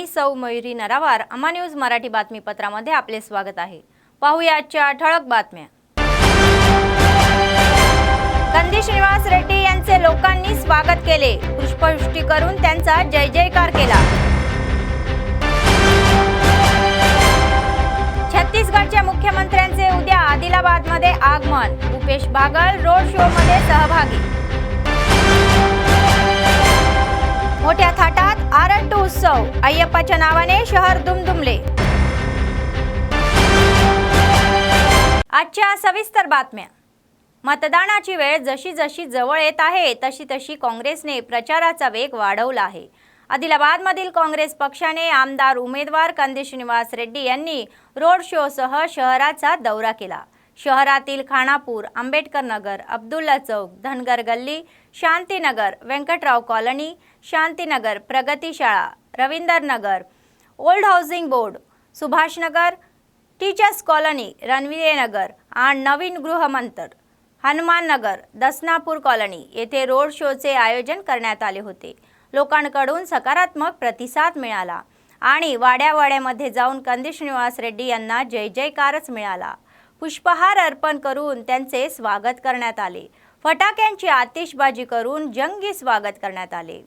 मी सौ मयुरी नरावार, अमा न्यूज मराठी बातमीपत्रामध्ये आपले स्वागत आहे। पाहूया आजच्या ठळक बातम्या। कंदी श्रीनिवास रेड्डी यांचे लोकांनी स्वागत केले, पुष्पवृष्टी करून त्यांचा जय जयकार केला। छत्तीसगडच्या मुख्यमंत्र्यांचे उद्या आदिलाबादमध्ये आगमन, भूपेश बागल रोड शो मध्ये सहभागी। मोठ्या थाटात आरंटू उत्सव, अय्यप्पाच्या नावाने शहर दुमदुमले। आजच्या सविस्तर बातम्या। मतदानाची वेळ जशी जशी जवळ येत आहे तशी तशी काँग्रेसने प्रचाराचा वेग वाढवला आहे। आदिलाबादमधील काँग्रेस पक्षाने आमदार उमेदवार कंदी श्रीनिवास रेड्डी यांनी रोड शो सह शहराचा दौरा केला। शहरातील खानापूर, आंबेडकर नगर, अब्दुल्ला चौक, धनगर गल्ली, शांतीनगर, वेंकटराव कॉलनी, शांतीनगर, प्रगती शाळा, रवींदर नगर, old housing board, Subhash Nagar, teachers colony, Ranvijay नगर आणि नवीन गृहमंतर, हनुमान नगर, दसनापूर कॉलनी येथे रोड शोचे आयोजन करण्यात आले होते। लोकांकडून सकारात्मक प्रतिसाद मिळाला आणि वाड्यावाड्यामध्ये जाऊन कंदी श्रीनिवास रेड्डी यांना जय जयकारच मिळाला। पुष्पहार अर्पण करून त्यांचे स्वागत करण्यात आले। फटाक्यांची आतिषबाजी करून जंगी स्वागत करण्यात आले।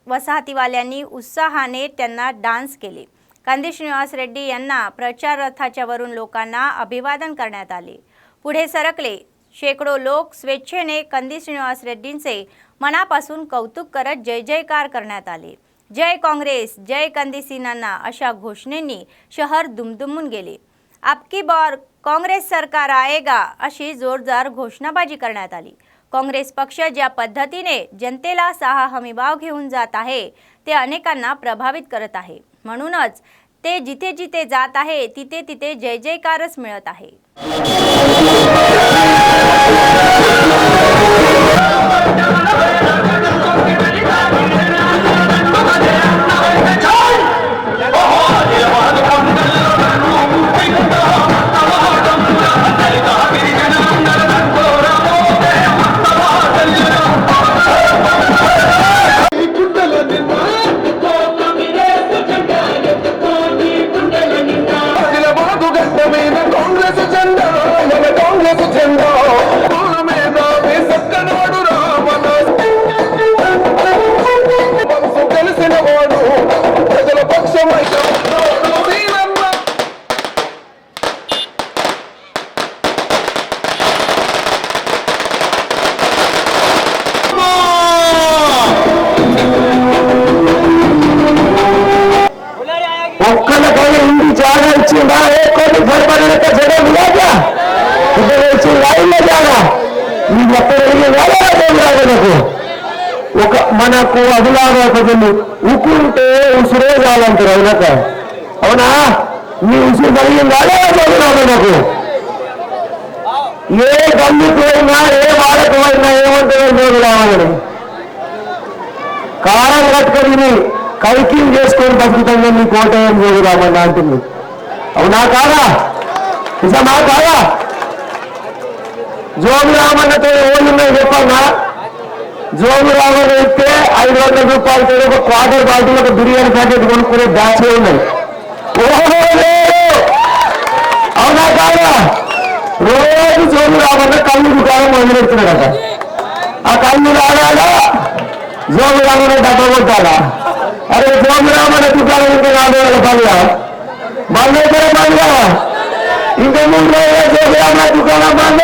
वसाहतीवाल्यांनी उत्साहाने त्यांना डान्स केले। कंदी श्रीनिवास रेड्डी यांना प्रचार रथाच्या वरून लोकांना अभिवादन करण्यात आले। पुढे सरकले शेकडो लोक स्वेच्छेने कंदी श्रीनिवास रेड्डींचे मनापासून कौतुक करत जय जयकार करण्यात आले। जय काँग्रेस, जय कंदी सिन्हांना अशा घोषणेंनी शहर दुमदुमून गेले। आपकी बार काँग्रेस सरकार आएगा अशी जोरदार घोषणाबाजी करण्यात आली। काँग्रेस पक्ष ज्या पद्धतीने जनतेला सहा हमीभाव घेऊन जात आहे ते अनेकांना प्रभावित करत आहे। म्हणूनच ते जिथे जिथे जात आहे तिथे तिथे जय जयकारच मिळत आहे। మనకు అదిలాగా ప్రజలు ఊకుంటే ఉసురే చాలంటారు అవునాక అవునా మీ ఉసురు కలిగిందా నాకు ఏ గల్లికి పోయినా ఏ వాళ్ళకి పోయినా ఏమంటారో రోజు రావాలని కారం కట్టుకొని కైకింగ్ చేసుకొని బతుకుతాం మీ కోటయం రోజు రామని అంటుంది అవునా కాదా నిజమా కాదా జోగు రామన్నతో ఓళ్ళు చెప్పన్నా జోగు రామన్ అయితే 500 రూపాయలతో ఒక క్వార్టర్ బాటిల్ ఒక బిర్యానీ ప్యాకెట్ కొనుక్కునే బ్యాచ్ ఉన్నాయి అవునా కాదా రోజు జోగు రామన్న కళ్ళు దుకాణం మొదలెడుతున్నాడట ఆ కళ్ళు రాగాలా జోగు రామన్న డబ్బా కొట్టాలా అరే జోగు రామన్న దుకాణం ఇంకా 4 వేల పనిగా బంద్ అయితే బంద్గా ఇంకా 3 రోజులు జోగు రామన్న దుకాణం బంద్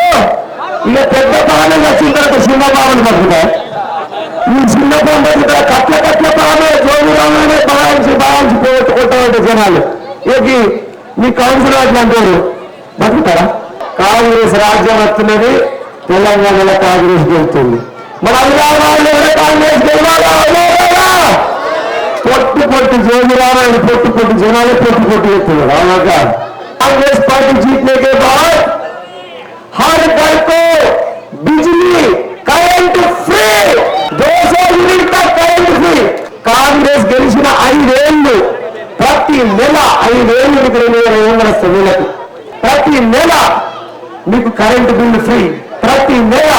ఇక పెద్ద పాలన వచ్చిన తర్వాత చిన్న పాలన పడుతుందా ఈ చిన్న పంపది కట్ల పాలన జోగు రామనే భావించి కొట్టవంటే జనాలు ఏకి మీ కౌన్సిల్ అట్లా అంటారు బతుకుతారా కాంగ్రెస్ రాజ్యం వస్తున్నది తెలంగాణలో కాంగ్రెస్ గెలుస్తుంది మరి అభిరామాలు కాంగ్రెస్ గెలవాలా పొట్టు జోగు రామాయణ పొట్టు జనాలే పొట్టు చెప్తున్నారు అవునా कांग्रेस पार्टी जीतने के बाद हर घर को बिजली करंट फ्री 200 यूनिट तक करंट फ्री कांग्रेस గెలిచిన 5 ఏళ్ళు ప్రతి నెల 5 ఏళ్ళకి 2500 వస్తుంది ప్రతి నెల మీకు కరెంట్ బిల్ ఫ్రీ ప్రతి నెల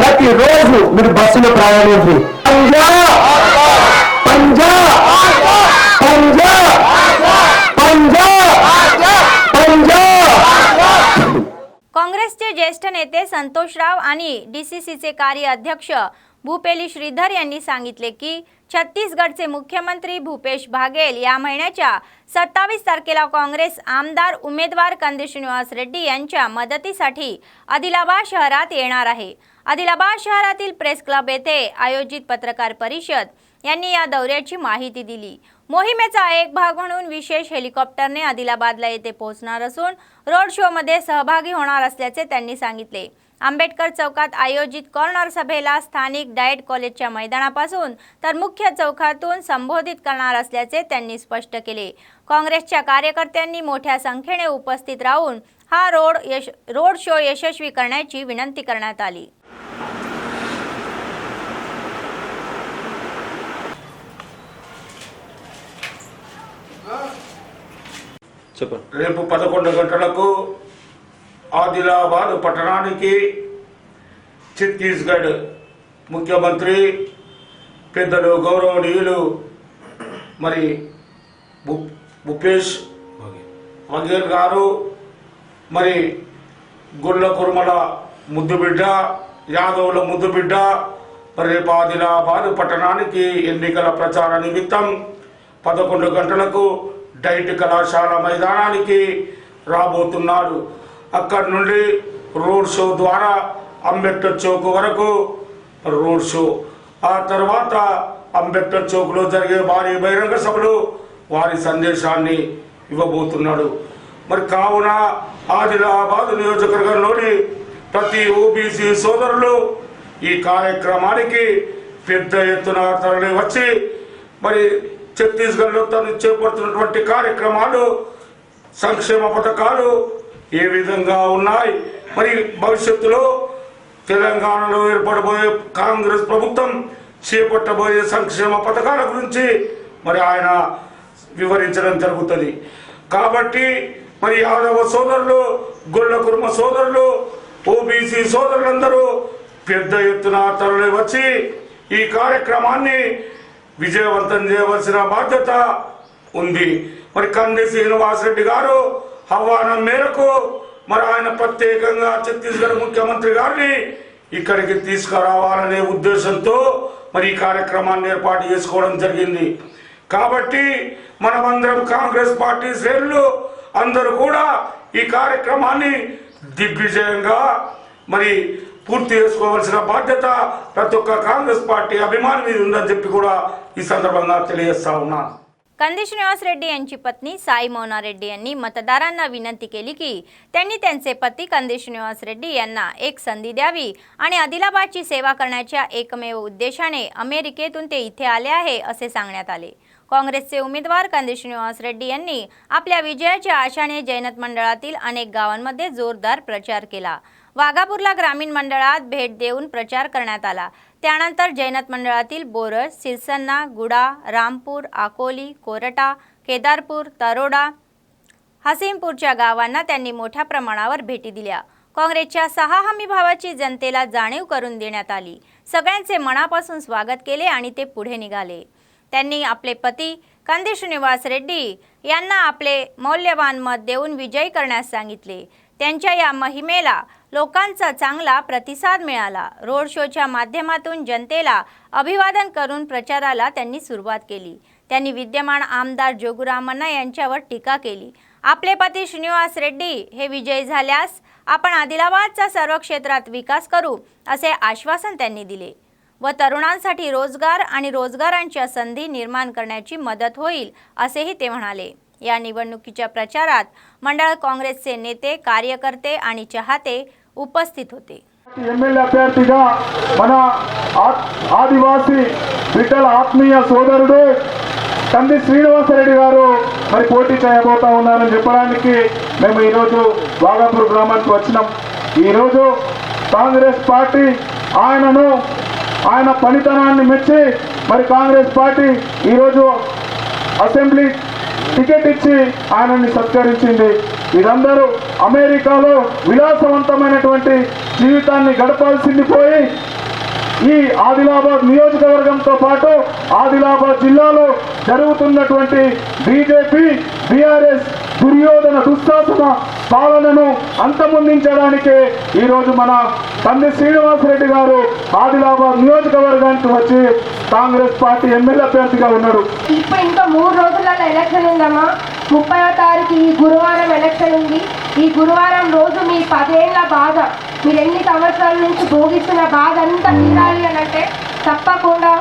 ప్రతి రోజు మీరు బస్సులో ప్రయాణం ఫ్రీ పంజాబ్ ज्येष्ठ नेते संतोषराव आणि DCCचे कार्य अध्यक्ष भूपेली श्रीधर यांनी सांगितले की छत्तीसगडचे मुख्यमंत्री भूपेश भागेल या महिन्याच्या 27 तारखेला काँग्रेस आमदार उमेदवार कंदी श्रीनिवास रेड्डी यांच्या मदतीसाठी आदिलाबाद शहरात येणार आहे। आदिलाबाद शहरातील प्रेस क्लब येथे आयोजित पत्रकार परिषद यांनी या दौऱ्याची माहिती दिली। मोहिमेचा एक भाग म्हणून विशेष हेलिकॉप्टरने आदिलाबादला येथे पोहोचणार असून रोड शो मध्ये सहभागी होणार असल्याचे त्यांनी सांगितले। आंबेडकर चौकात आयोजित कॉर्नर सभेला स्थानिक डाएट कॉलेजच्या मैदानापासून तर मुख्य चौकातून संबोधित करणार असल्याचे त्यांनी स्पष्ट केले। काँग्रेसच्या कार्यकर्त्यांनी मोठ्या संख्येने उपस्थित राहून हा रोड शो यशस्वी करण्याची विनंती करण्यात आली। రేపు 11 గంటలకు ఆదిలాబాద్ పట్టణానికి ఛత్తీస్గఢ్ ముఖ్యమంత్రి పెద్దలు గౌరవనీయులు మరి భూపేష్ బఘేల్ గారు మరి గుళ్ళ కుర్మల ముద్దుబిడ్డ యాదవుల ముద్దుబిడ్డ మరి రేపు ఆదిలాబాద్ పట్టణానికి ఎన్నికల ప్రచార నిమిత్తం 11 గంటలకు డైట్ కళాశాల మైదానానికి రాబోతున్నాడు। అక్కడి నుండి రోడ్ షో ద్వారా అంబేద్కర్ చౌక్ వరకు రోడ్ షో, ఆ తర్వాత అంబేద్కర్ చౌక్లో జరిగే భారీ బహిరంగ సభలో వారి సందేశాన్ని ఇవ్వబోతున్నాడు। మరి కావున ఆదిలాబాద్ నియోజకవర్గంలోని ప్రతి ఓబీసీ సోదరులు ఈ కార్యక్రమానికి పెద్ద ఎత్తున తరలి వచ్చి మరి ఛత్తీస్గఢ్లో తను చేపడుతున్నటువంటి కార్యక్రమాలు సంక్షేమ పథకాలు ఏ విధంగా ఉన్నాయి, మరి భవిష్యత్తులో తెలంగాణలో ఏర్పడబోయే కాంగ్రెస్ ప్రభుత్వం చేపట్టబోయే సంక్షేమ పథకాల గురించి మరి ఆయన వివరించడం జరుగుతుంది। కాబట్టి మరి యాదవ సోదరులు, గొల్ల కుర్మ సోదరులు, ఓబీసీ సోదరులందరూ పెద్ద ఎత్తున తరలి వచ్చి ఈ కార్యక్రమాన్ని విజయవంతం చేయవలసిన బాధ్యత ఉంది। మరి కంది శ్రీనివాస్ రెడ్డి గారు ఆహ్వానం మేరకు మరి ఆయన ప్రత్యేకంగా ఛత్తీస్గఢ్ ముఖ్యమంత్రి గారిని ఇక్కడికి తీసుకురావాలనే ఉద్దేశంతో మరి ఈ కార్యక్రమాన్ని ఏర్పాటు చేసుకోవడం జరిగింది। కాబట్టి మనమందరం కాంగ్రెస్ పార్టీ శ్రేణులు అందరూ కూడా ఈ కార్యక్రమాన్ని దిగ్విజయంగా మరి పూర్తి చేసుకోవాల్సిన బాధ్యత ప్రతి ఒక్క కాంగ్రెస్ పార్టీ అభిమాని మీద ఉందని చెప్పి కూడా ఈ సందర్భంగా తెలియజేస్తా ఉన్నాను। कंदी श्रीनिवास रेड्डी यांची पत्नी साई मोना रेड्डी यांनी मतदारांना विनंती केली की त्यांनी त्यांचे पती कंदी श्रीनिवास रेड्डी यांना एक संधी द्यावी आणि आदिलाबादची सेवा करण्याच्या एकमेव उद्देशाने अमेरिकेतून ते इथे आले आहे असे सांगण्यात आले। काँग्रेसचे उमेदवार कंदी श्रीनिवास रेड्डी यांनी आपल्या विजयाच्या आशाने जैनत मंडळातील अनेक गावांमध्ये जोरदार प्रचार केला। वाघापूरला ग्रामीण मंडळात भेट देऊन प्रचार करण्यात आला। त्यानंतर जैनत मंडळातील बोरज, सिरसन्ना, गुडा, रामपूर, आकोली, कोरटा, केदारपूर, तरोडा, हसीमपूरच्या गावांना त्यांनी मोठ्या प्रमाणावर भेटी दिल्या। काँग्रेसच्या 6 हमी भावाची जनतेला जाणीव करून देण्यात आली। सगळ्यांचे मनापासून स्वागत केले आणि ते पुढे निघाले। त्यांनी आपले पती कंदी श्रीनिवास रेड्डी यांना आपले मौल्यवान मत देऊन विजयी करण्यास सांगितले। त्यांच्या या मोहिमेला लोकांचा चांगला प्रतिसाद मिळाला। रोड शोच्या माध्यमातून जनतेला अभिवादन करून प्रचाराला त्यांनी सुरुवात केली। त्यांनी विद्यमान आमदार जोगुरामण्णा यांच्यावर टीका केली। आपले पती श्रीनिवास रेड्डी हे विजयी झाल्यास आपण आदिलाबादचा सर्व क्षेत्रात विकास करू असे आश्वासन त्यांनी दिले व तरुणांसाठी रोजगार आणि रोजगारांच्या संधी निर्माण करण्याची मदत होईल असेही ते म्हणाले। या निवडणुकीच्या प्रचारात मंडळ काँग्रेसचे नेते, कार्यकर्ते आणि चाहते उपस्थित होते। ఎమ్మెల్యే అభ్యర్థిగా మన ఆదివాసీ బిడ్డల ఆత్మీయ సోదరుడు కంది శ్రీనివాసరెడ్డి గారు మరి పోటీ చేయబోతా ఉన్నారని చెప్పడానికి మేము ఈరోజు వాగాపూర్ గ్రామానికి వచ్చినాం। ఈరోజు కాంగ్రెస్ పార్టీ ఆయన పనితనాన్ని మెచ్చి మరి కాంగ్రెస్ పార్టీ ఈరోజు అసెంబ్లీ టికెట్ ఇచ్చి ఆయనని సత్కరించింది। వీరందరూ అమెరికాలో విలాసవంతమైనటువంటి జీవితాన్ని గడపాల్సింది పోయి ఈ ఆదిలాబాద్ నియోజకవర్గంతో పాటు ఆదిలాబాద్ జిల్లాలో జరుగుతున్నటువంటి బీజేపీ బీఆర్ఎస్ దుర్యోధన దుశ్శాసన పాలనను అంతమొందించడానికే ఈరోజు మన తండ్రి శ్రీనివాసరెడ్డి గారు ఆదిలాబాద్ నియోజకవర్గానికి వచ్చి కాంగ్రెస్ పార్టీ ఎమ్మెల్యే అభ్యర్థిగా ఉన్నాడు. ఇప్పుడు ఇంకా 3 రోజులలో ఎలక్షన్ ఉందమ్మా. 30వ తారీఖు ఈ గురువారం ఎలక్షన్ ఉంది. ఈ గురువారం రోజు మీ 10 ఏళ్ల బాధ, మీరు ఎన్ని సంవత్సరాల నుంచి భోగిస్తున్న బాధ అంతా తీరాలి అని అంటే తప్పకుండా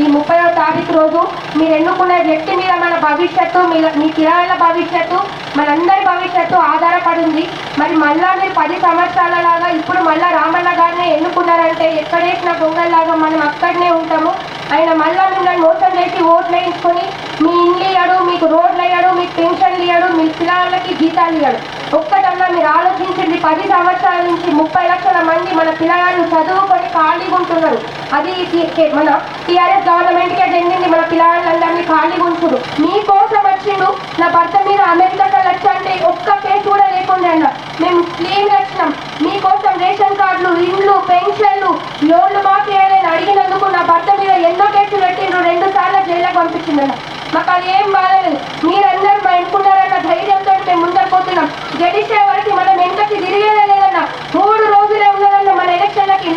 ఈ 30వ తారీఖు రోజు మీరు ఎన్నుకునే వ్యక్తి మీద మన భవిష్యత్తు, మీ పిల్లల భవిష్యత్తు, మనందరి భవిష్యత్తు ఆధారపడి ఉంది. మరి మళ్ళా మీరు 10 సంవత్సరాల లాగా ఇప్పుడు మళ్ళా రామన్న గారిని ఎన్నుకున్నారంటే ఎక్కడేసిన దొంగల్లాగా మనం అక్కడనే ఉంటాము. ఆయన మళ్ళా మిమ్మల్ని మోసం చేసి ఓట్లు వేయించుకొని మీ ఇండ్లు ఇయ్యడు, మీకు రోడ్లు ఇయ్యడు, మీకు పెన్షన్లు ఇయ్యడు, మీ పిల్లలకి జీతాలు ఇయ్యడు. ఒక్కటన్నా మీరు ఆలోచించండి. 10 సంవత్సరాల నుంచి 30 లక్షల మంది మన పిల్లగాళ్ళు చదువుకొని ఖాళీగా ఉంటున్నారు. అది మన టీఆర్ఎస్ గవర్నమెంట్కే చెందింది. మన పిల్లగాళ్ళందరినీ ఖాళీగా ఉంచుడు. మీకోసం వచ్చిండు. నా భర్త మీద అమెరికా లక్ష అంటే ఒక్క కేసు కూడా లేకుండా అన్న మేము క్లీన్ వచ్చినాం. మీకోసం రేషన్ కార్డులు, ఇండ్లు, పెన్షన్లు, లోన్లు మాఫీ అని అడిగినందుకు నా భర్త మీద ఎన్నో కేసులు పెట్టిండ్రు. 2 సార్లు జైలుకి పంపించిందన్న. మాకు అది ఏం బాధలేదు. మీరందరూ మా ఎన్నుకున్నారన్న ధైర్యంతో మేము ముందరిపోతున్నాం. గడిచే వరకు మనం వెనకకి తిరిగేదే లేదన్న. 3 రోజులే ఉన్నదన్న మన ఎలక్షన్లకి.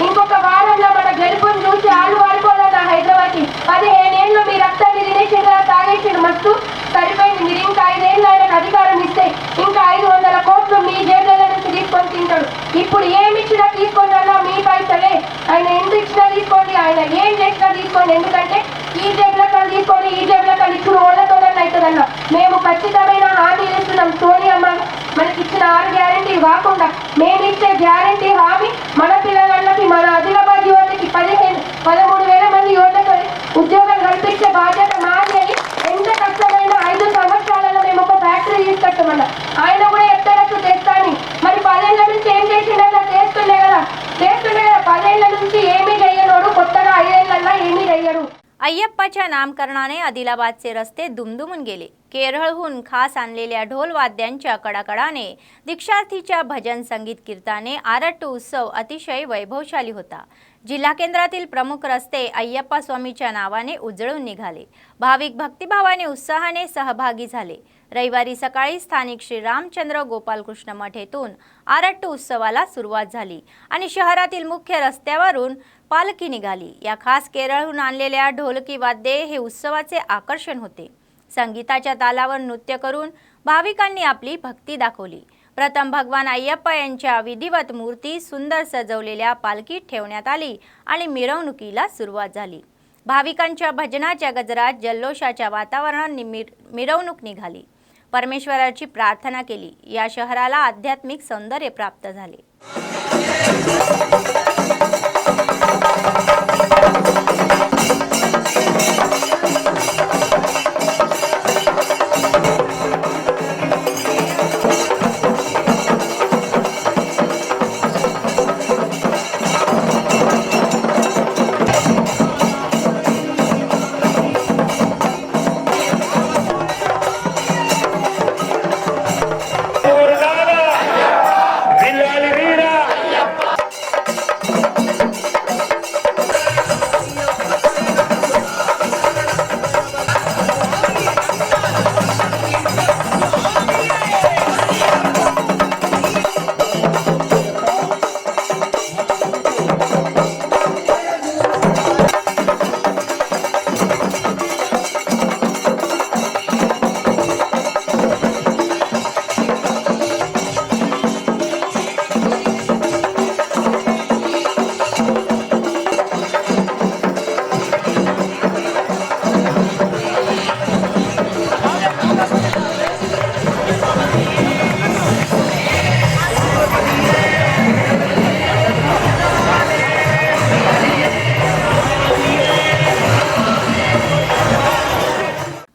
ఇంకొక వారంలో మన గెలుపుని చూసి ఆలు వాడుకోవాలన్న హైదరాబాద్కి. 15 ఏళ్ళు మీ రక్తాన్ని తినేసి తాగేసిండు మస్తు సరిపోయింది. మీరు ఇంకా 5 ఏళ్ళు ఆయనకు అధికారం ఇస్తే ఇంకా 500 కోట్లు మీ జేబుల నుంచి తీసుకొని తింటాడు. ఇప్పుడు ఏమి ఇచ్చినా తీసుకోండి అన్న, మీ పైసలే. ఆయన ఎంత ఇచ్చినా తీసుకోండి, ఆయన ఏం చేసినా తీసుకోండి. ఎందుకంటే ఈ జేబులకలు తీసుకొని ఈ జేబులకలు ఇప్పుడు ఓళ్ళతోనే అవుతుందన్న. మేము ఖచ్చితమైన హామీలు ఇస్తున్నాం. సోనియా మనకి ఇచ్చిన 6 గ్యారెంటీలు కాకుండా మేము ఇచ్చే గ్యారెంటీ హామీ మన పిల్లలకి, మన ఆదిలాబాద్ యువతకి 13,000 మంది యువతకు ఉద్యోగాలు కల్పించే బాధ్యత మాది అని ఎంత కష్టమైన 5 సంవత్సరాలలో మేము ఒక ఫ్యాక్టరీ తీసుకొస్తామన్న. ఆయన కూడా ఎత్తడచ్చు తెస్తాని. మరి 10 ఏళ్ల నుంచి ఏం చేసిండన్నా? చేస్తుండే కదా 10 ఏళ్ల నుంచి ఏమీ చెయ్యనోడు కొత్తగా 5 ఏళ్లలో ఏమీ చెయ్యడు. अय्यप्पाच्या नामकरणाने आदिलाबादचे रस्ते दुमदुमून गेले. केरळहून खास आणलेल्या ढोल वाद्यांच्या कडाकडाने दीक्षार्थीच्या भजन संगीत कीर्तनाने आरट्टू उत्सव अतिशय वैभवशाली होता. जिल्हा केंद्रातील प्रमुख रस्ते अय्यप्पा स्वामीच्या नावाने उजळून निघाले. भाविक भक्तिभावाने उत्साहाने सहभागी झाले. रविवारी सकाळी स्थानिक श्री रामचंद्र गोपालकृष्ण मठ येथून आरट्टू उत्सवाला सुरुवात झाली आणि शहरातील मुख्य रस्त्यावरून पालखी निघाली. या खास केरळहून आणलेल्या ढोलकी वाद्ये हे उत्सवाचे आकर्षण होते. संगीताच्या तालावर नृत्य करून भाविकांनी आपली भक्ती दाखवली. प्रथम भगवान अय्यप्पा यांच्या विधिवत मूर्ती सुंदर सजवलेल्या पालखीत ठेवण्यात आली आणि मिरवणुकीला सुरुवात झाली. भाविकांच्या भजनाच्या गजरात जल्लोषाच्या वातावरणात मिरवणूक निघाली. परमेश्वराची प्रार्थना केली. या शहराला आध्यात्मिक सौंदर्य प्राप्त झाले.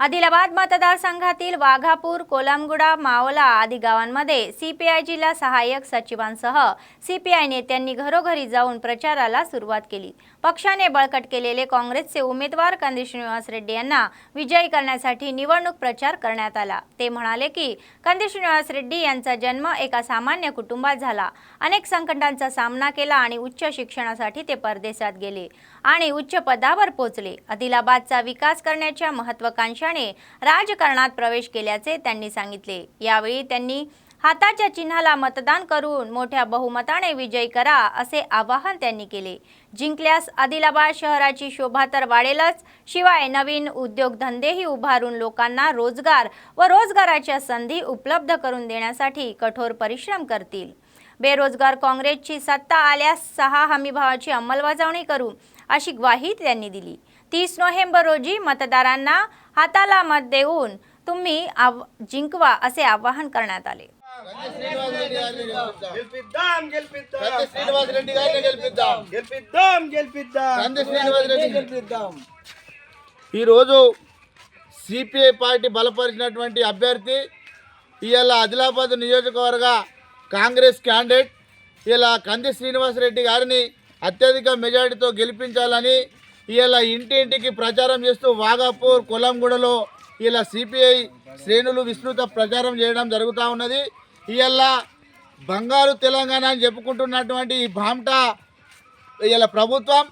आदिलाबाद मतदार मतदारसंघातील वाघापूर, कोलमगुडा, मावला आदी गावांमध्ये सीपीआय जिल्हा सहाय्यक सचिवांसह सीपीआय नेत्यांनी घरोघरी जाऊन प्रचाराला सुरुवात केली। पक्षाने बळकट केलेले काँग्रेसचे उमेदवार कंदी श्रीनिवास रेड्डी यांना विजयी करण्यासाठी निवडणूक प्रचार करण्यात आला। ते म्हणाले की कंदी श्रीनिवास रेड्डी यांचा जन्म एका सामान्य कुटुंबात झाला, अनेक संकटांचा सामना केला आणि उच्च शिक्षणासाठी ते परदेशात गेले आणि उच्च पदावर पोहोचले। आदिलाबादचा विकास करण्याच्या महत्त्वाकांक्षाने राजकारणात प्रवेश केल्याचे त्यांनी सांगितले। यावेळी त्यांनी हाताच्या चिन्हाला मतदान करून मोठ्या बहुमताने विजयी करा असे आवाहन त्यांनी केले। जिंकल्यास आदिलाबाद शहराची शोभा तर वाढेलच, शिवाय नवीन उद्योगधंदेही उभारून लोकांना रोजगार व रोजगाराच्या संधी उपलब्ध करून देण्यासाठी कठोर परिश्रम करतील। बेरोजगार काँग्रेसची सत्ता आल्यास 6 हमीभावाची अंमलबजावणी करू अशी ग्वाही त्यांनी दिली। 30 नोव्हेंबर रोजी मतदारांना हाताला मत देऊन तुम्ही जिंकवा असे आवाहन करण्यात आले। సిపిఐ పార్టీ బలపరిచినటువంటి అభ్యర్థి ఇలా ఆదిలాబాద్ నియోజకవర్గ కాంగ్రెస్ క్యాండిడేట్ ఇలా కంది శ్రీనివాస్ రెడ్డి గారిని అత్యధిక మెజారిటీతో గెలిపించాలని ఇలా ఇంటింటికి ప్రచారం చేస్తూ వాఘాపూర్, కొలంగూడలో ఇలా సిపిఐ శ్రేణులు విస్తృత ప్రచారం చేయడం జరుగుతూ ఉన్నది। ఇలా బంగారు తెలంగాణ అని చెప్పుకుంటున్నటువంటి ఈ భామ్టా ఇలా ప్రభుత్వం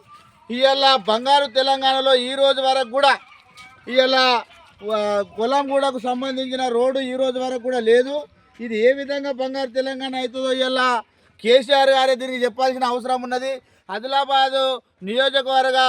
ఇలా బంగారు తెలంగాణలో ఈ రోజు వరకు కూడా ఇలా కొలంగూడకు సంబంధించిన రోడ్డు ఈ రోజు వరకు కూడా లేదు। ఇది ఏ విధంగా బంగారు తెలంగాణ అవుతుందో ఇలా కేసీఆర్ గారే దీనికి చెప్పాల్సిన అవసరం ఉన్నది। ఆదిలాబాద్ నియోజకవర్గ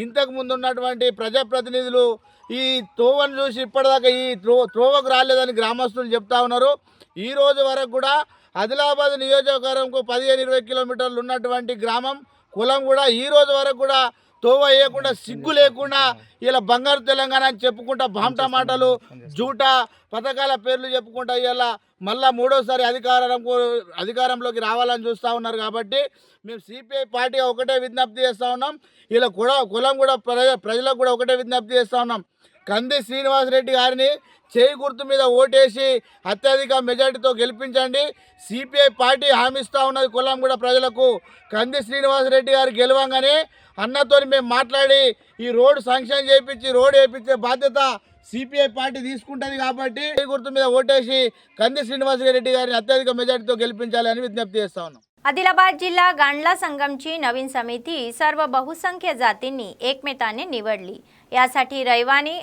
ఇంతకు ముందు ఉన్నటువంటి ప్రజాప్రతినిధులు ఈ తోవను చూసి ఇప్పటిదాకా ఈ త్రోవకు రాలేదని గ్రామస్తులు చెప్తా ఉన్నారు। ఈ రోజు వరకు కూడా ఆదిలాబాద్ నియోజకవర్గంకు 15-20 కిలోమీటర్లు ఉన్నటువంటి గ్రామం కొలంగూడ ఈ రోజు వరకు కూడా తోవ వేయకుండా సిగ్గు లేకుండా ఇలా బంగారు తెలంగాణ అని చెప్పుకుంటా భామ్టా మాటలు జూటా పథకాల పేర్లు చెప్పుకుంటా ఇలా మళ్ళా మూడోసారి అధికారంలోకి రావాలని చూస్తూ ఉన్నారు। కాబట్టి మేము సిపిఐ పార్టీగా ఒకటే విజ్ఞప్తి చేస్తూ ఉన్నాం, ఇలా కొలంగూడ ప్రజలకు కూడా ఒకటే విజ్ఞప్తి చేస్తూ ఉన్నాం, కంది శ్రీనివాస్ రెడ్డి గారిని చేయి గుర్తు మీద ఓటేసి అత్యధిక మెజార్టీతో గెలిపించండి। సిపిఐ పార్టీ హామీస్తూ ఉన్నది కొలంగూడ ప్రజలకు, కంది శ్రీనివాస్ రెడ్డి గారు గెలవంగానే అన్నతో మేము మాట్లాడి ఈ రోడ్డు శాంక్షన్ చేయించి రోడ్డు వేయించే బాధ్యత సిపిఐ పార్టీ తీసుకుంటుంది। కాబట్టి చేయి గుర్తు మీద ఓటేసి కంది శ్రీనివాస్ రెడ్డి గారిని అత్యధిక మెజార్టీతో గెలిపించాలని विज्ञप्ती చేస్తా ఉన్నాం। आदिलाबाद जिल्हा गांडला संगमची नवीन समिती सर्व बहुसंख्य जातींनी एकमेकाने निवडली। यासाठी रविवारी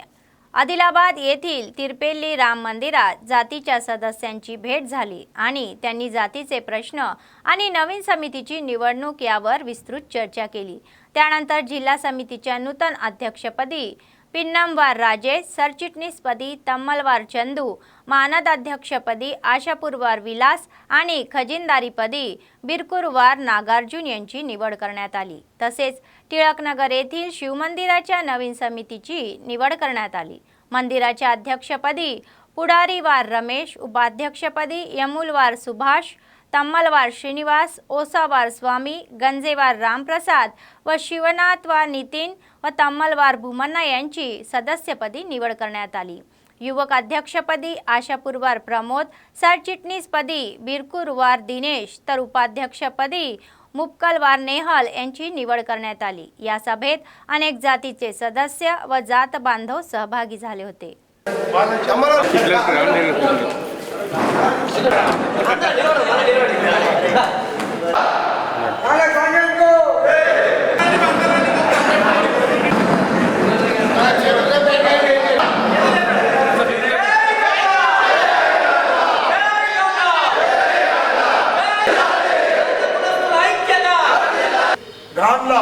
आदिलाबाद येथील तिरपेल्ली राम मंदिरात जातीच्या सदस्यांची भेट झाली आणि त्यांनी जातीचे प्रश्न आणि नवीन समितीची निवडणूक यावर विस्तृत चर्चा केली। त्यानंतर जिल्हा समितीच्या नूतन अध्यक्षपदी पिन्नमवार राजेश, सरचिटणीसपदी तम्मलवार चंदू, मानद अध्यक्षपदी आशापूरवार विलास आणि खजिनदारीपदी बिरकुरवार नागार्जुन यांची निवड करण्यात आली। तसेच टिळकनगर येथील शिवमंदिराच्या नवीन समितीची निवड करण्यात आली। मंदिराच्या अध्यक्षपदी पुढारीवार रमेश, उपाध्यक्षपदी यमुलवार सुभाष, तम्मलवार श्रीनिवास, ओसावार स्वामी, गंजेवार रामप्रसाद व शिवनाथवार नितीन व तम्मलवार भूमन्ना यांची सदस्यपदी निवड करण्यात आली। युवक अध्यक्षपदी आशापूरवार प्रमोद, सरचिटणीसपदी बिरकुरवार दिनेश तर उपाध्यक्षपदी मुपकलवार नेहल यांची निवड करण्यात आली। या सभेत अनेक जातीचे सदस्य व जात बांधव सहभागी झाले होते। గాండ్ల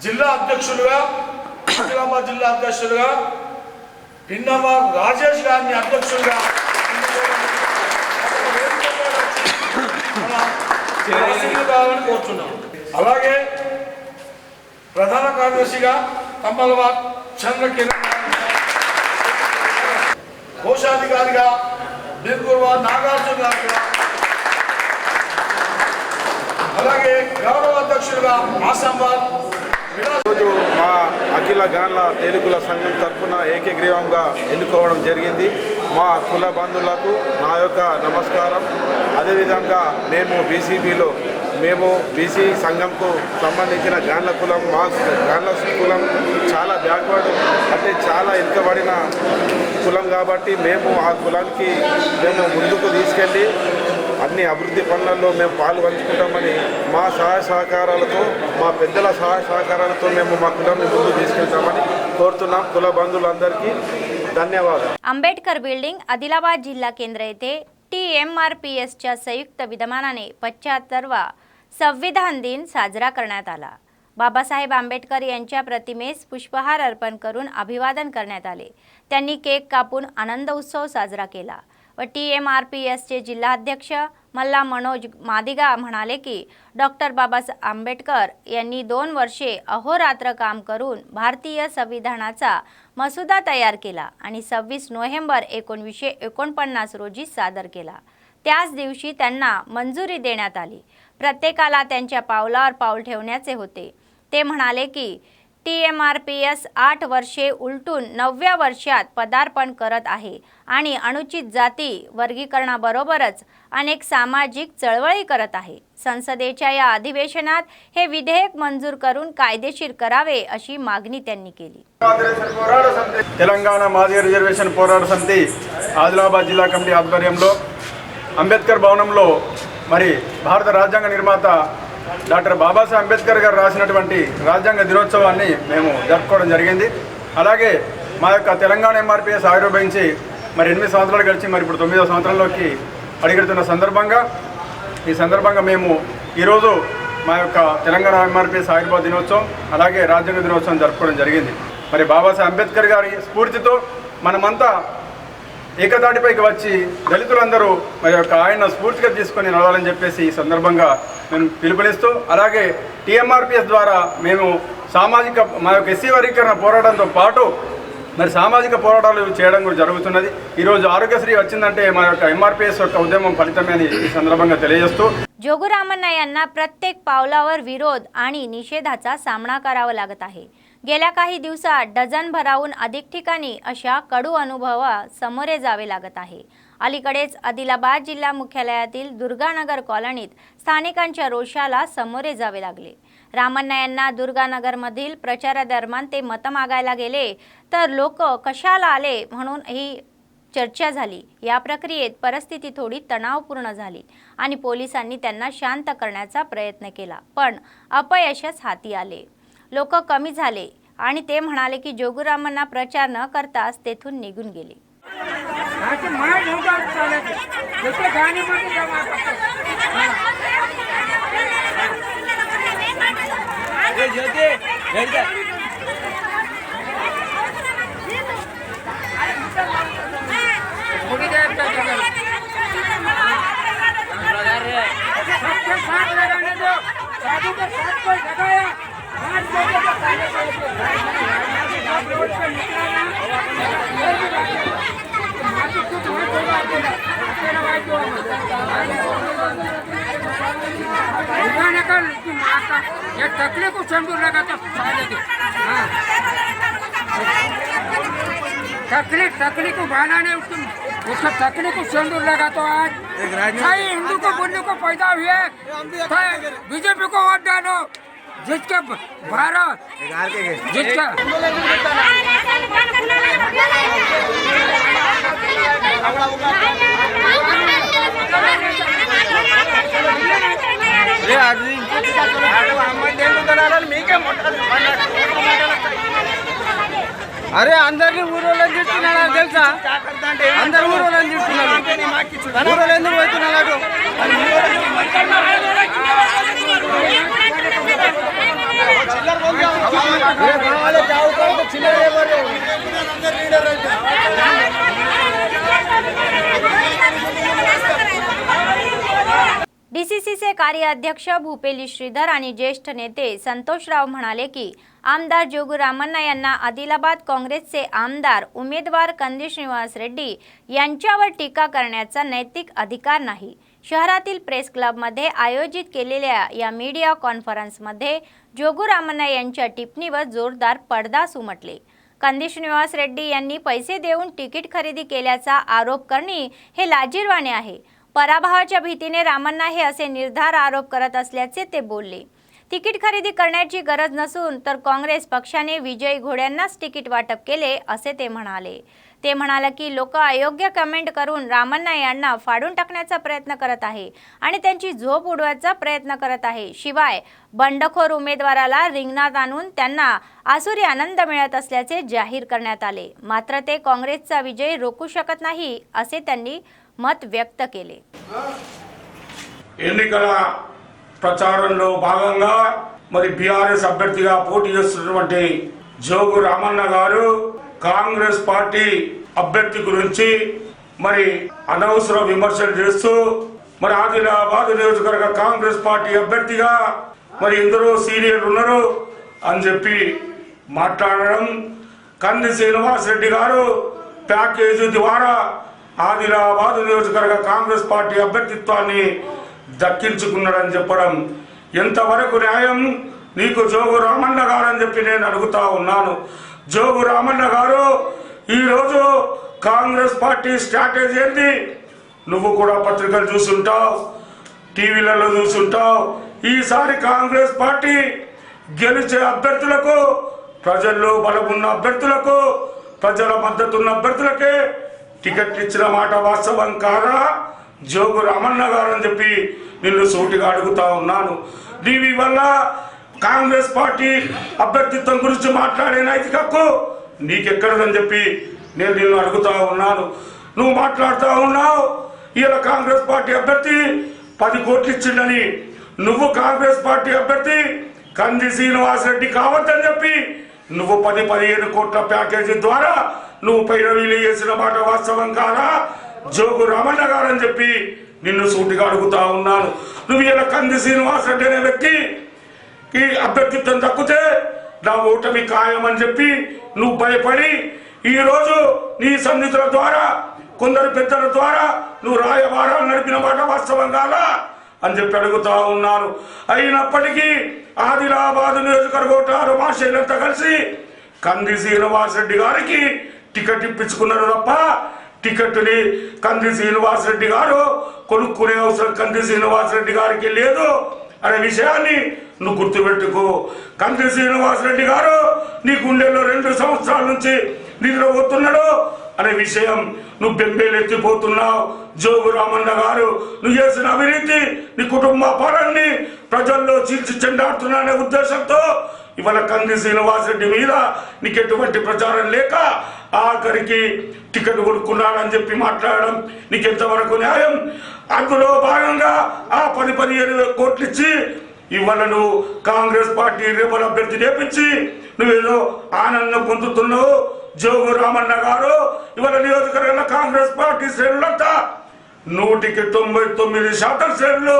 జిల్లా అధ్యక్షులుగా ఆదిలాబాద్ జిల్లా అధ్యక్షులుగా పిన్నవార్ రాజేష్ గారిని అధ్యక్షులుగా కోరుతున్నాం। అలాగే ప్రధాన కార్యదర్శిగా తమ్మలవార్ చంద్రకిరణ్, కోశాధికారిగా బిర్కుర్వార్ నాగార్జున గారిగా, అలాగే గౌరవ అధ్యక్షులుగా ఆసంవార్ ఈరోజు మా అఖిల గాన్ల తేలుకుల సంఘం తరఫున ఏకగ్రీవంగా ఎన్నుకోవడం జరిగింది. మా కుల బంధువులకు నా యొక్క నమస్కారం. అదేవిధంగా మేము బీసీ సంఘంకు సంబంధించిన గాన్ల కులం, మా గాన్ల కులం చాలా బ్యాక్వర్డ్, అంటే చాలా వెనుకబడిన కులం కాబట్టి మేము ఆ కులానికి ముందుకు తీసుకెళ్ళి అన్ని అభివృద్ధి పనులలో మేము పాలు పంచుకుంటామని మా సహాయ సహకారాలతో, మా పెద్దల సహాయ సహకారాలతో మేము మా కులాన్ని ముందుకు తీసుకెళ్తామని కోరుతున్నాం. कुल बंधुलंदरिकी धन्यवाद. आंबेडकर बिल्डिंग आदिलाबाद जिल्हा केंद्र येथे TMRPSच्या संयुक्त विद्यमानाने 75वा संविधान दिन साजरा करण्यात आला. बाबासाहेब आंबेडकर यांच्या प्रतिमेस पुष्पहार अर्पण करून अभिवादन करण्यात आले. त्यांनी केक कापून आनंद उत्सव साजरा केला व TMRPSचे जिल्हाध्यक्ष मल्ला मनोज मादिगा म्हणाले की डॉक्टर बाबासाहेब आंबेडकर यांनी 2 वर्षे अहोरात्र काम करून भारतीय संविधानाचा मसुदा तयार केला आणि 26 नोव्हेंबर 1949 रोजी सादर केला. त्याच दिवशी त्यांना मंजुरी देण्यात आली. प्रत्येकाला त्यांच्या पावलावर पाऊल ठेवण्याचे होते. ते म्हणाले की TMRPS 8 वर्षे उलटून 9व्या वर्षात पदार्पण करत आहे आणि अनुचित जाती वर्गीकरणाबरोबरच अनेक सामाजिक चळवळी करत आहे. संसदेच्या या अधिवेशनात हे विधेयक मंजूर करून कायदेशीर करावे अशी मागणी त्यांनी केली. తెలంగాణ మాదిగ రిజర్వేషన్ పోరాట సమితి ఆదిలాబాద్ జిల్లా కమిటీ ఆధ్వర్యంలో అంబేద్కర్ భవనంలో మరి భారత రాజ్యాంగ నిర్మాత డాక్టర్ బాబాసాహెబ్ అంబేద్కర్ గారు రాసినటువంటి రాజ్యాంగ దినోత్సవాన్ని మేము జరుపుకోవడం జరిగింది. అలాగే మా యొక్క తెలంగాణ MRPS ఆవిర్భవించి మరి 8 సంవత్సరాలు గడిచి మరి ఇప్పుడు 9వ సంవత్సరంలోకి అడుగుతున్న సందర్భంగా మేము ఈరోజు మా యొక్క తెలంగాణ MRPS ఆవిర్భావ దినోత్సవం అలాగే రాజ్యాంగ దినోత్సవం జరుపుకోవడం జరిగింది. మరి బాబాసాహెబ్ అంబేద్కర్ గారి స్ఫూర్తితో మనమంతా ఏకతాటిపైకి వచ్చి దళితులందరూ మరి యొక్క ఆయన స్ఫూర్తిగా తీసుకొని నడవాలని చెప్పేసి ఈ సందర్భంగా నేను పిలుపునిస్తూ, అలాగే TMRPS ద్వారా మేము సామాజిక మా యొక్క ఎస్సీ వర్గీకరణ పోరాటంతో పాటు మరి సామాజిక పోరాటాలు చేయడం కూడా జరుగుతున్నది. ఈరోజు ఆరోగ్యశ్రీ వచ్చిందంటే మా యొక్క MRPS యొక్క ఉద్యమం ఫలితమే అని ఈ సందర్భంగా తెలియజేస్తూ, जोगुरामण्णा यांना प्रत्येक पावलावर विरोध आणि निषेधाचा सामना करावा लागत आहे. गेल्या काही दिवसात डझनभराहून अधिक ठिकाणी अशा कडू अनुभवा समोरे जावे लागत आहे. अलीकडेच आदिलाबाद जिल्हा मुख्यालयातील दुर्गानगर कॉलनीत स्थानिकांच्या रोषाला समोरे जावे लागले. रामण्णा यांना दुर्गानगरमधील प्रचारादरम्यान ते मत मागायला गेले तर लोक कशाला आले म्हणून ही चर्चा झाली. या प्रक्रियेत परिस्थिती थोडी तणावपूर्ण झाली आणि पोलिसांनी त्यांना शांत करण्याचा प्रयत्न केला, पण अपयशच हाती आले. लोक कमी झाले आणि ते म्हणाले की जोगुरामण्णा प्रचार न करताच तेथून निघून गेले. ये टकले को चंदूर लगा तो टकले को भाना नहीं उसको टकले को चंदूर लगा तो आज हिंदू को बोलने को पैदा हुए बीजेपी को वोट डालो जिसके भारत जिसका అరే అందరినీ ఊరోళ్ళని తిడుతున్నాడు తెలుసా? అందరు ఊరోళ్ళని తిడుతున్నారు. ఊరోళ్ళు ఎందుకు పోతున్నాడు? DCCचे कार्याध्यक्ष भूपेली श्रीधर आणि ज्येष्ठ नेते संतोषराव म्हणाले की आमदार जोगुरामण्णा यांना आदिलाबाद काँग्रेसचे आमदार उमेदवार कंदी श्रीनिवास रेड्डी यांच्यावर टीका करण्याचा नैतिक अधिकार नाही. शहरातील प्रेस क्लबमध्ये आयोजित केलेल्या या मीडिया कॉन्फरन्समध्ये जोगू रामण्णा यांच्या टिप्पणीवर जोरदार पडसाद उमटले। कंदी श्रीनिवास रेड्डी यांनी पैसे देऊन तिकीट खरेदी केल्याचा आरोप करणे हे लाजिरवाणे आहे। पराभवाच्या भीतीने रामण्णा हे असे निर्धार आरोप करत असल्याचे ते बोलले। तिकीट खरेदी करण्याची गरज नसून तर काँग्रेस पक्षाने विजयी घोड्यांनाच तिकीट वाटप केले असे ते म्हणाले। ते म्हणाले की लोक अयोग्य कमेंट करून रामण्णा यांना फाडून टाकण्याचा प्रयत्न करत आहे आणि त्यांची झोप उडवायचा प्रयत्न करत आहे। शिवाय बंडखोर उमेदवाराला रिंगणात आणून त्यांना आसुरी आनंद मिळत असल्याचे जाहीर करण्यात आले। मात्र ते काँग्रेसचा विजय रोखू शकत नाही असे त्यांनी मत व्यक्त केले। ఎన్నికల ప్రచారంలో భాగంగా మరి బీఆర్ఎస్ అభ్యర్థిగా పోటీ చేస్తున్నటువంటి జోగు రామన్న గారు కాంగ్రెస్ పార్టీ అభ్యర్థి గురించి మరి అనవసర విమర్శలు చేస్తూ మరి ఆదిలాబాద్ నియోజకవర్గ కాంగ్రెస్ పార్టీ అభ్యర్థిగా మరి ఎందరో సీనియర్లు ఉన్నారు అని చెప్పి మాట్లాడడం, కంది శ్రీనివాస్ రెడ్డి గారు ప్యాకేజీ ద్వారా ఆదిలాబాద్ నియోజకవర్గ కాంగ్రెస్ పార్టీ అభ్యర్థిత్వాన్ని దక్కించుకున్నాడని చెప్పడం ఎంతవరకు న్యాయం? నీకు జోగు రామన్న గారు అని చెప్పి నేను అడుగుతా ఉన్నాను। జోగు రామన్న గారు ఈరోజు కాంగ్రెస్ పార్టీ స్ట్రాటజీ ఏంటి? నువ్వు కూడా పత్రికలు చూసుంటావు, టీవీలలో చూసుంటావు। ఈసారి కాంగ్రెస్ పార్టీ గెలిచే అభ్యర్థులకు, ప్రజల్లో బలమున్న అభ్యర్థులకు, ప్రజల మద్దతున్న అభ్యర్థులకే టికెట్ ఇచ్చిన మాట వాస్తవం కాదా? జోగు రామన్న గారు అని చెప్పి నిన్ను సూటిగా అడుగుతా ఉన్నాను। దీని వల్ల కాంగ్రెస్ పార్టీ అభ్యర్థిత్వం గురించి మాట్లాడే నైతిక హక్కు నీకెక్కడదని చెప్పి నేను నిన్ను అడుగుతా ఉన్నాను। నువ్వు మాట్లాడుతూ ఉన్నావు ఇలా కాంగ్రెస్ పార్టీ అభ్యర్థి 10 కోట్లు ఇచ్చిండని, నువ్వు కాంగ్రెస్ పార్టీ అభ్యర్థి కంది శ్రీనివాస్ రెడ్డి కావద్దని చెప్పి నువ్వు 10-15 కోట్ల ప్యాకేజీ ద్వారా నువ్వు పైరవీలు చేసిన మాట వాస్తవం కాదా? జోగు రామన్న గారు అని చెప్పి నిన్ను సూటిగా అడుగుతా ఉన్నాను। నువ్వు ఇలా కంది శ్రీనివాస్ రెడ్డి అనే వ్యక్తికి అభ్యర్థిత్వం దక్కితే నా ఓటమి ఖాయమని చెప్పి నువ్వు భయపడి ఈరోజు నీ సన్నిధుల ద్వారా, కొందరు పెద్దల ద్వారా నువ్వు రాయబారాలు నడిపిన మాట వాస్తవం కాదా అని చెప్పి అడుగుతా ఉన్నాను। అయినప్పటికీ ఆదిలాబాద్ నియోజకవర్గ మాషేలంతా కలిసి కంది శ్రీనివాస్ రెడ్డి గారికి టికెట్ ఇప్పించుకున్నారు తప్ప టికెట్ని కంది శ్రీనివాస్ రెడ్డి గారు కొనుక్కునే అవసరం కంది శ్రీనివాస్ రెడ్డి గారికి లేదు అనే విషయాన్ని నువ్వు గుర్తుపెట్టుకో। కంది శ్రీనివాస్ రెడ్డి గారు నీ గుండెల్లో 2 సంవత్సరాల నుంచి నిద్రపోతున్నాడు అనే విషయం నువ్వు బెంబేలెత్తిపోతున్నావు। జోగు రామన్న గారు నువ్వు చేసిన అవినీతి, నీ కుటుంబ పాలనని ప్రజల్లో చీల్చి చెండాడుతున్నా ఉద్దేశంతో ఇవాళ కంది శ్రీనివాస్ రెడ్డి మీద నీకు ఎటువంటి ప్రచారం లేక ఆఖరికి టికెట్ కొనుక్కున్నాడని చెప్పి మాట్లాడడం నీకు ఎంతవరకు న్యాయం? అందులో భాగంగా ఆ 10-15 కోట్లు ఇచ్చి ఇవాళ నువ్వు కాంగ్రెస్ పార్టీ రేపటి అభ్యర్థి నేర్పించి నువ్వేదో ఆనందం పొందుతున్నావు। జోగు రామన్న గారు ఇవాళ నియోజకవర్గంలో కాంగ్రెస్ పార్టీ శ్రేణులంతా 199% శ్రేణులు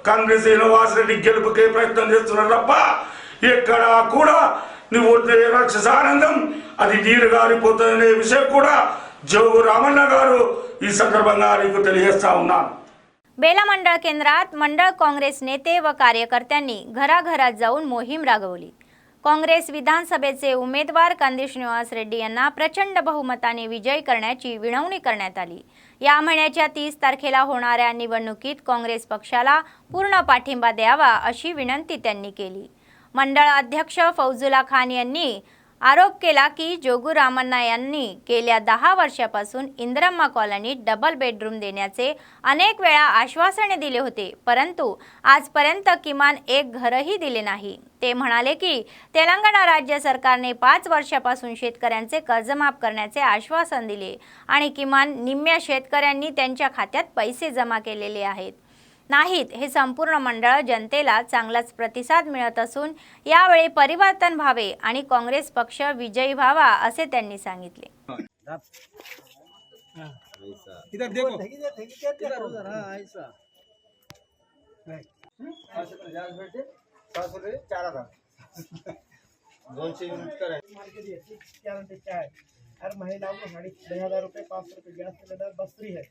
కంది శ్రీనివాస్ రెడ్డి గెలుపుకే ప్రయత్నం చేస్తున్నారు తప్ప ఎక్కడ కూడా నువ్వు రాక్షస ఆనందం అది నీరు గారిపోతుందనే విషయం కూడా జోగు రామన్న గారు ఈ సందర్భంగా నీకు తెలియజేస్తా ఉన్నాను। बेला मंडळ केंद्रात मंडळ काँग्रेस नेते व कार्यकर्त्यांनी घराघरात जाऊन मोहीम राबवली। काँग्रेस विधानसभेचे उमेदवार कंदी श्रीनिवास रेड्डी यांना प्रचंड बहुमताने विजयी करण्याची विनवणी करण्यात आली। या महिन्याच्या 30 तारखेला होणाऱ्या निवडणुकीत काँग्रेस पक्षाला पूर्ण पाठिंबा द्यावा अशी विनंती त्यांनी केली। मंडळ अध्यक्ष फौजुल्ला खान यांनी आरोप केला की जोगू रामण्णा यांनी गेल्या 10 वर्षापासून इंदिरम्मा कॉलनीत डबल बेडरूम देण्याचे अनेक वेळा आश्वासने दिले होते, परंतु आजपर्यंत किमान एक घरही दिले नाही। ते म्हणाले की तेलंगणा राज्य सरकारने 5 वर्षापासून शेतकऱ्यांचे कर्जमाफ करण्याचे आश्वासन दिले आणि किमान निम्म्या शेतकऱ्यांनी त्यांच्या खात्यात पैसे जमा केलेले आहेत नाहीत। हे संपूर्ण मंडळ जनतेला चांगलाच प्रतिसाद मिळत असून यावेळी परिवर्तन व्हावे आणि काँग्रेस पक्ष विजयी व्हावा असे त्यांनी सांगितले। इधर देखो इधर उधर हां ऐसा 50 बेटे 700 रुपये 4000 200 यूनिट कराए गारंटी क्या है? हर महिलाओं को 2500 रुपये 500 रुपये गैस सिलेंडर बस फ्री है।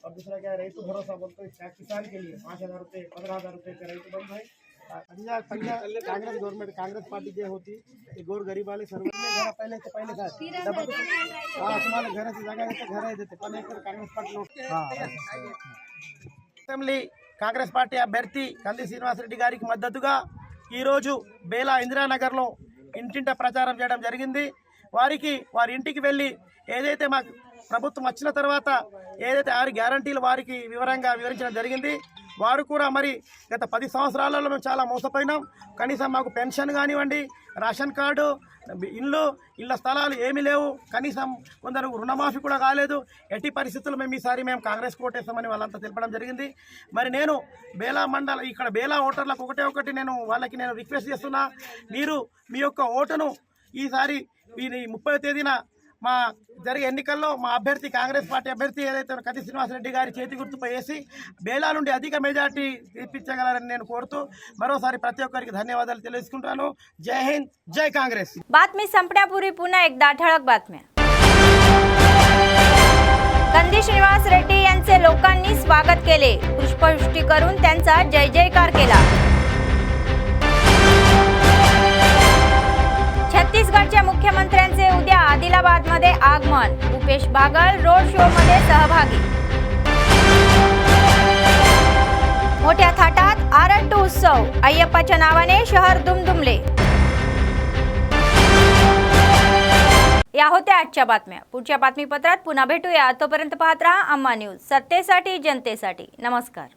और दूसरा क्या है रईतु भरोसा बोलते हैं किसान के लिए 5,000 रुपये 15,000 रुपये का रईतु बंद है। कांग्रेस गवर्नमेंट कांग्रेस पार्टी जे होती गोर गरीब वाले सर्व घर पहले से पहले था तुम्हारे घर से जागा देते घर देते पण Congress party assembly Congress party అభ్యర్థి కంది శ్రీనివాసరెడ్డి గారికి మద్దతుగా ఈరోజు బేలా ఇందిరానగర్లో ఇంటింట ప్రచారం చేయడం జరిగింది. వారి ఇంటికి వెళ్ళి ఏదైతే మాకు ప్రభుత్వం వచ్చిన తర్వాత ఏదైతే 6 గ్యారంటీలు వారికి వివరించడం జరిగింది. వారు కూడా మరి గత 10 సంవత్సరాలలో మేము చాలా మోసపోయినాం. కనీసం మాకు పెన్షన్ కానివ్వండి, రేషన్ కార్డు, ఇళ్ళ స్థలాలు ఏమీ లేవు. కనీసం కొందరు రుణమాఫీ కూడా కాలేదు. ఎట్టి పరిస్థితుల్లో మేము కాంగ్రెస్ కోటేస్తామని వాళ్ళంతా తెలపడం జరిగింది. మరి నేను బేలా ఇక్కడ బేలా ఓటర్లకు ఒకటి నేను రిక్వెస్ట్ చేస్తున్నా, మీరు మీ యొక్క ఓటును ఈసారి ఈ 30వ తేదీన మా జరిగే ఎన్నికల్లో మా అభ్యర్థి కాంగ్రెస్ పార్టీ అభ్యర్థి ఏదైతే కంది శ్రీనివాసరెడ్డి గారి చేతి గుర్తుపై వేసి బేలా నుండి అధిక మెజార్టీ తెప్పించగలరని నేను కోరుతూ మరోసారి ప్రతి ఒక్కరికి ధన్యవాదాలు తెలియజేసుకుంటాను. जय हिंद, जय काँग्रेस. बातमी संपण्यापूर्वी पुन्हा एकदा ठळक बातम्या. कंदी श्रीनिवास रेड्डी यांचे लोकांनी स्वागत केले. पुष्पवृष्टी करून त्यांचा जय जयकार केला. छत्तीसगडच्या मुख्यमंत्र्यांचे उद्या आदिलाबादमध्ये आगमन. भूपेश बागल रोड शो मध्ये सहभागी. मोठ्या थाटात आरट्टू उत्सव. अय्यप्पाच्या नावाने शहर दुमदुमले. या होत्या आजच्या बातम्या. पुढच्या बातमीपत्रात पुन्हा भेटूया. तोपर्यंत पाहत रहा अम्मा न्यूज, सत्तेसाठी जनतेसाठी. नमस्कार.